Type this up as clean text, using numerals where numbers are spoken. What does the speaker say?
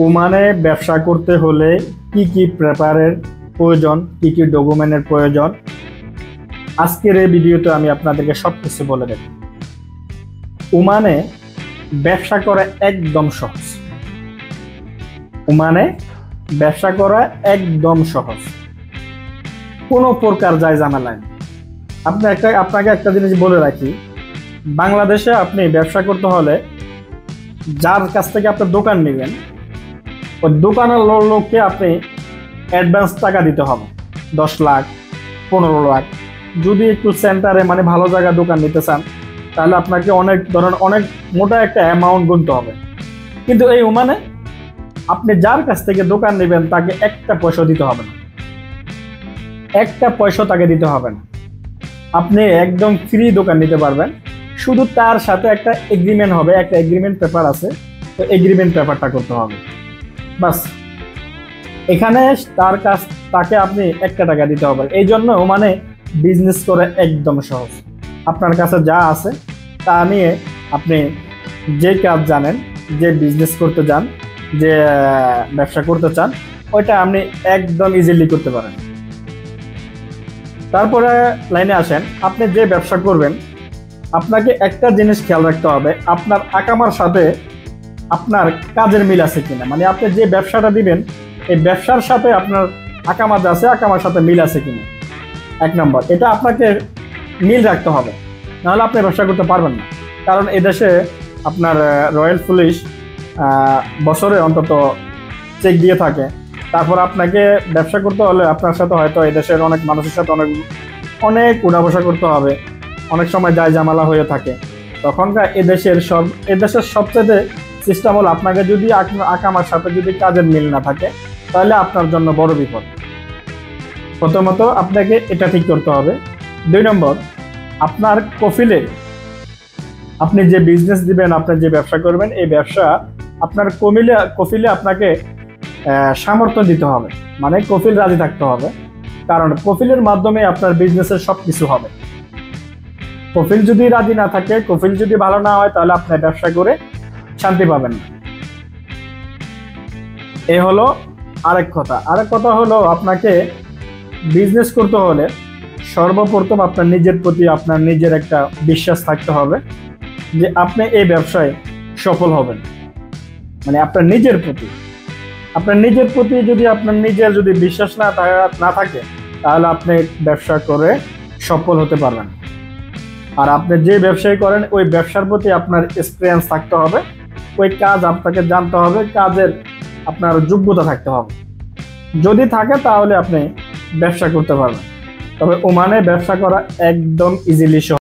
ওমানে ব্যবসা করতে হলে কি কি পেপারের প্রয়োজন, কি কি ডকুমেন্টের প্রয়োজন, আজকের এই ভিডিওতে আমি আপনাদেরকে সবকিছু বলে দেব। ওমানে ব্যবসা করা একদম সহজ। ওমানে ব্যবসা করা একদম সহজ, কোনো প্রকার যায় ঝামেলা নেই। আপনাকে একটা জিনিস বলে রাখি, বাংলাদেশে আপনি ব্যবসা করতে হলে যার কাছ থেকে আপনি দোকান নেবেন, ওই দোকানের লোককে আপনি অ্যাডভান্স টাকা দিতে হবে 10 লাখ 15 লাখ। যদি একটু সেন্টারে মানে ভালো জায়গায় দোকান নিতে চান তাহলে আপনাকে অনেক মোটা একটা অ্যামাউন্ট গুনতে হবে। কিন্তু এই ওমানে আপনি যার কাছ থেকে দোকান নেবেন তাকে একটা পয়সা দিতে হবে না, একটা পয়সা তাকে দিতে হবে না। আপনি একদম ফ্রি দোকান নিতে পারবেন। শুধু তার সাথে একটা এগ্রিমেন্ট হবে, একটা এগ্রিমেন্ট পেপার আছে, তো এগ্রিমেন্ট পেপারটা করতে হবে বাস। এখানে তাকে আপনি 1 টাকা দিতে হবে। এই জন্য মানে বিজনেস করে একদম সহজ। আপনার কাছে যা আছে তা নিয়ে আপনি যে কাজ জানেন, যে বিজনেস করতে চান, যে ব্যবসা করতে চান, ওইটা আপনি একদম ইজিলি করতে পারেন। তারপরে লাইনে আসেন, আপনি যে ব্যবসা করবেন আপনাকে একটা জিনিস খেয়াল রাখতে হবে, আপনার আকামার সাথে আপনার কাজের মিল আছে কিনা। মানে আপনি যে ব্যবসাটা দিবেন এই ব্যবসার সাথে আপনার আকামা যা আছে আকামার সাথে মিল আছে কিনা, 1 নম্বর। এটা আপনাকে মিল রাখতে হবে, নাহলে আপনি ব্যবসা করতে পারবেন না। কারণ এদেশে আপনার রয়্যাল পুলিশ বছরে অন্তত চেক দিয়ে থাকে। তারপর আপনাকে ব্যবসা করতে হলে আপনার সাথে হয়তো এদেশের অনেক মানুষের সাথে অনেক উঠা বসা করতে হবে, অনেক সময় যায় ঝামেলা হয়ে থাকে। তখনকার এদেশের সবচেয়ে সিস্টেম হলো, আপনাকে যদি আকামার সাথে যদি কাজের মিল না থাকে তাহলে আপনার জন্য বড় বিপদ। প্রথমত আপনাকে এটা ঠিক করতে হবে। 2 নম্বর, আপনার কফিলে আপনি যে বিজনেস দিবেন, আপনি যে ব্যবসা করবেন, এই ব্যবসা আপনার কফিলে আপনাকে সামর্থ্য দিতে হবে, মানে কফিল রাজি থাকতে হবে। কারণ কফিলের মাধ্যমে আপনার বিজনেসের সব কিছু হবে। কফিল যদি রাজি না থাকে, কফিল যদি ভালো না হয়, তাহলে আপনার ব্যবসা করে শান্তি পাবেন না। এ হলো আরেক কথা হলো, আপনাকে বিজনেস করতে হলে সর্বপ্রথম আপনার নিজের প্রতি আপনার নিজের একটা বিশ্বাস থাকতে হবে যে আপনি এই ব্যবসায় সফল হবেন। মানে আপনার নিজের প্রতি যদি আপনার নিজের যদি বিশ্বাস না থাকে তাহলে আপনি ব্যবসা করে সফল হতে পারবেন। আর আপনি যে ব্যবসায় করেন ওই ব্যবসার প্রতি আপনার এক্সপিরিয়েন্স থাকতে হবে, ওই কাজ আপনাকে জানতে হবে, কাজের আপনার যোগ্যতা থাকতে হবে। যদি থাকে তাহলে আপনি ব্যবসা করতে পারবেন। তবে ওমানে ব্যবসা করা একদম ইজিলি সহজ।